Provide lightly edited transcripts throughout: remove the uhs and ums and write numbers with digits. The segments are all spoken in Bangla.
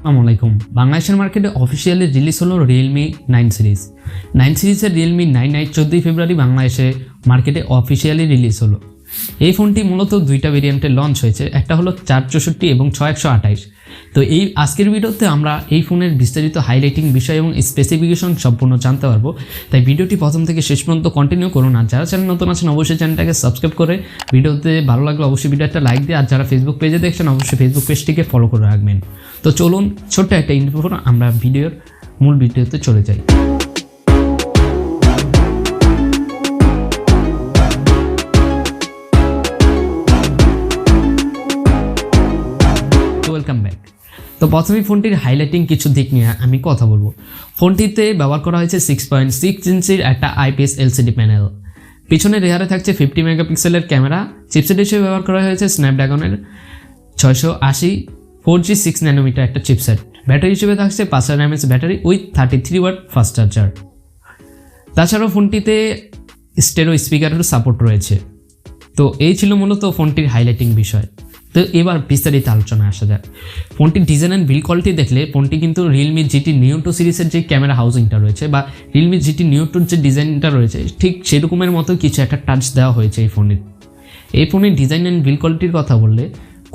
আসসালামু আলাইকুম। বাংলাদেশের মার্কেটে অফিসিয়ালি রিলিজ হলো Realmi 9 সিরিজ। 9 সিরিজের Realmi 9 14 ফেব্রুয়ারি বাংলাদেশে মার্কেটে অফিসিয়ালি রিলিজ হলো। এই ফোনটি মূলত দুইটা ভেরিয়েন্টে লঞ্চ হয়েছে, একটা হলো 464 এবং 628। তো এই আজকের ভিডিওতে আমরা এই ফোনের বিস্তারিত হাইলাইটিং বিষয় এবং স্পেসিফিকেশন সম্পূর্ণ জানতে পারবো। তাই ভিডিওটি প্রথম থেকে শেষ পর্যন্ত কন্টিনিউ করুন। আর যারা চ্যানেল নতুন আছেন অবশ্যই চ্যানেলটাকে সাবস্ক্রাইব করে ভিডিওতে ভালো লাগলে অবশ্যই ভিডিওটা লাইক দিয়ে, আর যারা ফেসবুক পেজে দেখছেন অবশ্যই ফেসবুক পেজটিকে ফলো করে রাখবেন। তো চলুন ছোট্ট একটা ইনফো আমরা ভিডিওর মূল ভিডিওতে চলে যাই। Welcome back. তো প্রথমেই ফোনটির হাইলাইটিং কিছু দিক নিয়ে আমি কথা বলবো। ফোনটিতে ব্যবহার করা হয়েছে 6.6 ইঞ্চির একটা IPS LCD প্যানেল। পিছনে রেয়ারে থাকছে 50 মেগাপিক্সেলের ক্যামেরা। চিপসেট হিসেবে ব্যবহার করা হয়েছে স্ন্যাপড্রাগনের 680 4G 6 ন্যানোমিটার একটা চিপসেট। ব্যাটারি হিসেবে থাকছে 5000 mAh battery with 33 watt fast charger. তাছাড়াও ফোনটিতে স্টেরিও স্পিকারের সাপোর্ট রয়েছে। তো এই ছিল মূলত ফোনটির হাইলাইটিং বিষয়। তো এবার বিস্তারিত আলোচনা আসা যাক। ফোনটির ডিজাইন অ্যান্ড বিল্ড কোয়ালিটি দেখলে ফোনটি কিন্তু Realmi GT Neo 2 সিরিজের যে ক্যামেরা হাউজিংটা রয়েছে বা Realmi GT Neo 2 যে ডিজাইনটা রয়েছে ঠিক সেরকমের মতো কিছু একটা টাচ দেওয়া হয়েছে এই ফোনের ডিজাইন অ্যান্ড বিল্ড কোয়ালিটির কথা বললে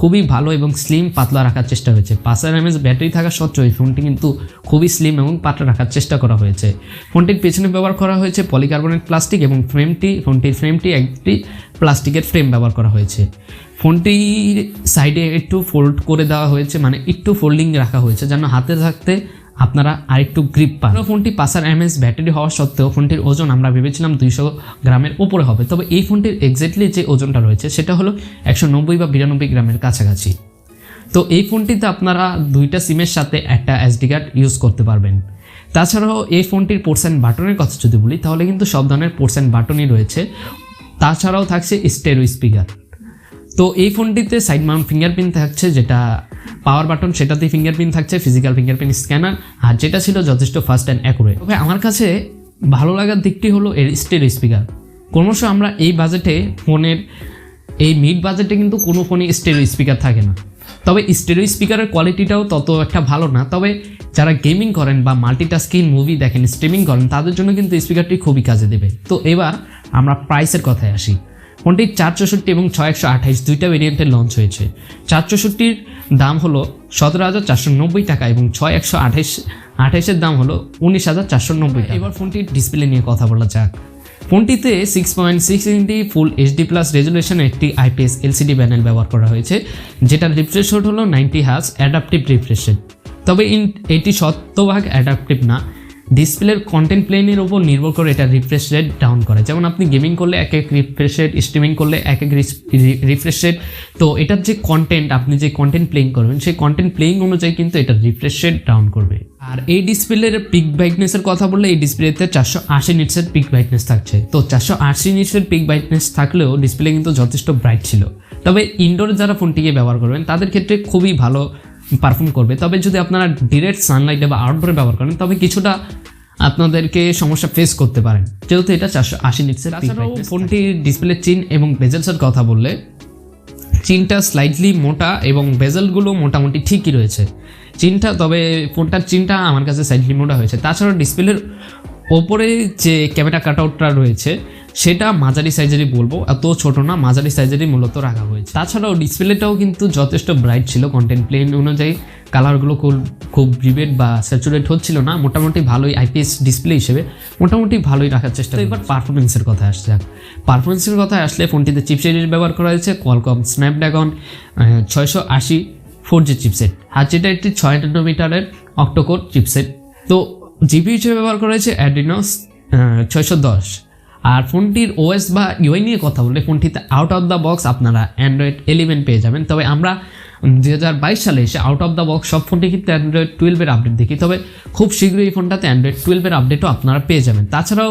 খুবই ভালো এবং স্লিম পাতলা রাখার চেষ্টা হয়েছে। 5000 mAh ব্যাটারি থাকা সত্ত্বেও এই ফোনটি কিন্তু খুবই স্লিম এবং পাতলা রাখার চেষ্টা করা হয়েছে। ফোনটির পেছনে ব্যবহার করা হয়েছে পলিকার্বনেট প্লাস্টিক এবং ফোনটির ফ্রেমটি একটি প্লাস্টিকের ফ্রেম ব্যবহার করা হয়েছে। ফোনটির সাইডে একটু ফোল্ড করে দেওয়া হয়েছে, মানে একটু ফোল্ডিং রাখা হয়েছে যেন হাতে থাকতে আপনারা আরেকটু গ্রিপ পান। ফোনটি 5000 mAh ব্যাটারি হওয়া সত্ত্বেও ফোনটির ওজন আমরা ভেবেছিলাম 200 গ্রামের উপরে হবে, তবে এই ফোনটির এক্স্যাক্টলি যে ওজনটা রয়েছে সেটা হলো 190 বা 92 গ্রামের কাছাকাছি। তো এই ফোনটিতে আপনারা দুইটা সিমের সাথে একটা SD কার্ড ইউজ করতে পারবেন। তাছাড়াও এই ফোনটির পোর্টস অ্যান্ড বাটনের কথা যদি বলি তাহলে কিন্তু সব ধরনের পোর্টস অ্যান্ড বাটনই রয়েছে। তাছাড়াও থাকছে স্টেরিও স্পিকার। তো এই ফোনটিতে সাইড মাউন্ট ফিঙ্গারপ্রিন্ট থাকছে, যেটা পাওয়ার বাটন সেটাতেই ফিঙ্গারপ্রিন্ট থাকছে, ফিজিক্যাল ফিঙ্গারপ্রিন্ট স্ক্যানার, আর যেটা ছিল যথেষ্ট ফাস্ট অ্যান্ড অ্যাকুরেট। তবে আমার কাছে ভালো লাগার দিকটি হলো এর স্টেরিও স্পিকার। ক্রমশ আমরা এই বাজেটে ফোনের এই মিড বাজেটে কিন্তু কোনো ফোনে স্টেরিও স্পিকার থাকে না। তবে স্টেরিও স্পিকারের কোয়ালিটিটাও তত একটা ভালো না। তবে যারা গেমিং করেন বা মাল্টিটাস্কিং মুভি দেখেন, স্ট্রিমিং করেন, তাদের জন্য কিন্তু স্পিকারটি খুবই কাজে দেবে। তো এবার আমরা প্রাইসের কথায় আসি। ফোনটির 464 এবং 628 দুইটা ভেরিয়েন্টে লঞ্চ হয়েছে। 464-র দাম হলো 17,490 টাকা এবং 628-এর দাম হলো 19,490 টাকা। এবার ফোনটির ডিসপ্লে নিয়ে কথা বলা যাক। ফোনটিতে 6.6 ইঞ্চি ফুল HD+ রেজুলেশনে একটি IPS LCD প্যানেল ব্যবহার করা হয়েছে, যেটার রিফ্রেশ রেট হলো 90 হার্জ অ্যাডাপটিভ রিফ্রেশ রেট। তবে এটি শতভাগ অ্যাডাপটিভ না। ডিসপ্লের কন্টেন্ট প্লেনের উপর নির্ভর করে এটা রিফ্রেশ রেট ডাউন করে। যেমন আপনি গেমিং করলে এক রিফ্রেশ রেট, স্ট্রিমিং করলে এক রিফ্রেশ রেট। তো এটার যে কন্টেন্ট, আপনি যে কন্টেন্ট প্লেইং করবেন সেই কন্টেন্ট প্লেইং অনুযায়ী কিন্তু এটা রিফ্রেশ রেট ডাউন করবে। আর এই ডিসপ্লের পিক ব্রাইটনেসের কথা বললে এই ডিসপ্লেতে 480 নিটসের পিক ব্রাইটনেস থাকছে। তো 480 নিটসের পিক ব্রাইটনেস থাকলেও ডিসপ্লে কিন্তু যথেষ্ট ব্রাইট ছিল। তবে ইনডোরে যারা ফোনটিকে ব্যবহার করবেন তাদের ক্ষেত্রে খুবই ভালো পারফর্ম করবে। তবে যদি আপনারা ডিরেক্ট সানলাইটে বা আউটডোরে ব্যবহার করেন তবে কিছুটা আপনাদেরকে সমস্যা ফেস করতে পারেন, যেহেতু এটা 480 নিটসের। তাছাড়াও ফোনটির ডিসপ্লে চিন এবং বেজেলসের কথা বললে চিনটা স্লাইটলি মোটা এবং বেজেলগুলো মোটামুটি ঠিকই রয়েছে চিনটা, তবে ফোনটার চিনটা আমার কাছে স্লাইটলি মোটা হয়েছে। তাছাড়াও ডিসপ্লের ওপরে যে ক্যামেরা কাটআউটটা রয়েছে সেটা মাঝারি সাইজেরই বলবো, এত ছোট না, মাঝারি সাইজেরই মূলত রাখা হয়েছে। তাছাড়াও ডিসপ্লেটাও কিন্তু যথেষ্ট ব্রাইট ছিল। কন্টেন্ট প্লেন অনুযায়ী কালারগুলো খুব ভিভিড বা স্যাচুরেট হচ্ছিল না। মোটামুটি ভালোই IPS ডিসপ্লে হিসেবে মোটামুটি ভালোই রাখার চেষ্টা। এবার পারফরমেন্সের কথা আসছে। পারফরমেন্সের কথা আসলে ফোনটিতে চিপসেট ব্যবহার করা হয়েছে কোয়ালকম স্ন্যাপড্রাগন 680 4G চিপসেট, আর যেটা একটি 6 ন্যানোমিটারের অক্টোকোর চিপসেট। তো জিপি হিসেবে ব্যবহার করা হয়েছে Adreno 610। আর ফোনটির OS বা UI নিয়ে কথা বললে ফোনটিতে আউট অফ দ্য বক্স আপনারা Android 11 পেয়ে যাবেন। তবে আমরা 2022 সালে এসে আউট অফ দ্য বক্স সব ফোনটি কিন্তু Android 12-এর আপডেট দেখি। তবে খুব শীঘ্রই এই ফোনটাতে Android 12-এর আপডেটও আপনারা পেয়ে যাবেন। তাছাড়াও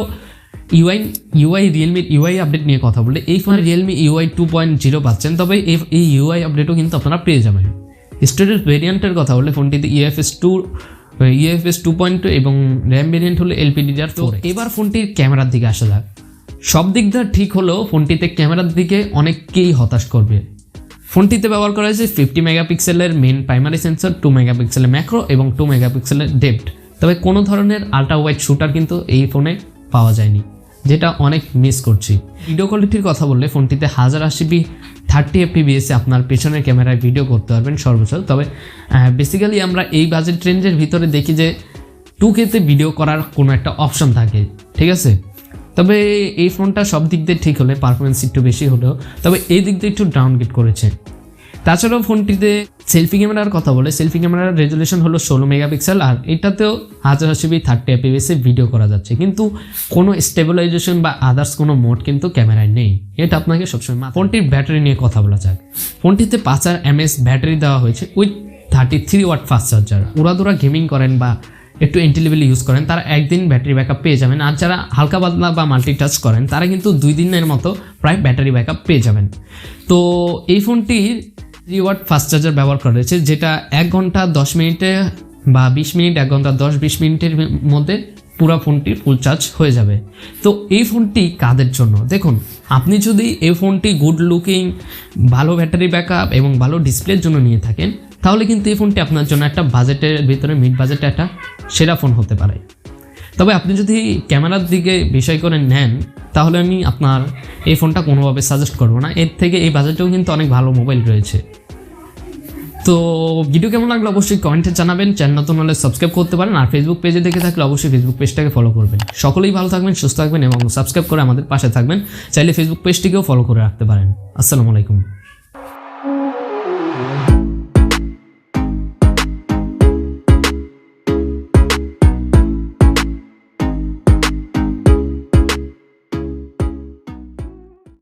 Realmi UI আপডেট নিয়ে কথা বললে এই ফোনে Realmi UI 2.0 পাচ্ছেন। তবে এই UI আপডেটও কিন্তু আপনারা পেয়ে যাবেন। স্টোরেজ ভেরিয়েন্টের কথা বললে ফোনটিতে UFS 2.2 এবং র্যাম ভেরিয়েন্ট হলো LPDDR4। এবার ফোনটির ক্যামেরার দিকে আসা যাক। সব দিক দিয়ে ঠিক হলেও ফোনটিতে ক্যামেরার দিকে অনেককেই হতাশ করবে। ফোনটিতে ব্যবহার করা হয়েছে 50 মেগাপিক্সেলের মেন প্রাইমারি সেন্সর, 2 মেগাপিক্সেলের ম্যাক্রো এবং 2 মেগাপিক্সেলের ডেপথ। তবে কোনো ধরনের আল্ট্রা ওয়াইড শুটার কিন্তু এই ফোনে পাওয়া যায়নি, যেটা অনেক মিস করছি। ভিডিও কোয়ালিটির কথা বললে ফোনটিতে 1080p 30 fps আপনার পেছনের ক্যামেরায় ভিডিও করতে পারবেন সর্বোচ্চ। তবে বেসিক্যালি আমরা এই বাজেট রেঞ্জের ভিতরে দেখি যে 2K-তে ভিডিও করার কোনো একটা অপশন থাকে, ঠিক আছে। তবে এই ফোনটা সব দিক দিয়ে ঠিক হলে পারফরমেন্স একটু বেশি হলেও তবে এই দিক দিয়ে একটু ডাউনগ্রেড করেছে। তাছাড়াও ফোনটিতে সেলফি ক্যামেরার কথা বলে সেলফি ক্যামেরার রেজুলেশন হলো 16 মেগাপিক্সেল, আর এটাতেও 1080p 30 fps ভিডিও করা যাচ্ছে, কিন্তু কোনো স্টেবিলাইজেশন বা আদার্স কোনো মোড কিন্তু ক্যামেরায় নেই। এটা আপনাকে সবসময় ফোনটির ব্যাটারি নিয়ে কথা বলা যাক। ফোনটিতে 5000 mAh ব্যাটারি দেওয়া হয়েছে উইথ 33 ওয়াট ফাস্ট চার্জার। উড়াদুরা গেমিং করেন বা একটু এন্ট্রি ইউজ করেন তারা একদিন ব্যাটারি ব্যাকআপ পেয়ে যাবেন, আর যারা হালকা পাতলা বা মাল্টিটাচ করেন তারা কিন্তু 2 দিনের মতো প্রায় ব্যাটারি ব্যাকআপ পেয়ে যাবেন। তো এই ফোনটির 3 ওয়াট ফাস্ট চার্জার ব্যবহার করা হয়েছে, যেটা 1 ঘন্টা 10 মিনিটে বা 20 মিনিট 1 ঘন্টা 10-20 মিনিটের মধ্যে পুরো ফোনটি ফুল চার্জ হয়ে যাবে। তো এই ফোনটি কাদের জন্য? দেখুন, আপনি যদি এই ফোনটি গুড লুকিং, ভালো ব্যাটারি ব্যাকআপ এবং ভালো ডিসপ্লের জন্য নিয়ে থাকেন, তাহলে কিন্তু এই ফোনটি আপনার জন্য একটা বাজেটের ভিতরে মিড বাজেটে একটা সেরা ফোন হতে পারে। তবে আপনি যদি ক্যামেরার দিকে বিষয় করে নেন, তাহলে আমি আপনার এই ফোনটা কোনোভাবে সাজেস্ট করবো না। এর থেকে এই বাজেটেও কিন্তু অনেক ভালো মোবাইল রয়েছে। তো ভিডিও কেমন লাগলো অবশ্যই কমেন্টে জানাবেন। চ্যানেল নতুন হলে সাবস্ক্রাইব করতে পারেন, আর ফেসবুক পেজে দেখে থাকলে অবশ্যই ফেসবুক পেজটাকে ফলো করবেন। সকলেই ভালো থাকবেন, সুস্থ থাকবেন এবং সাবস্ক্রাইব করে আমাদের পাশে থাকবেন। চাইলে ফেসবুক পেজটিকেও ফলো করে রাখতে পারেন। আসসালামু আলাইকুম।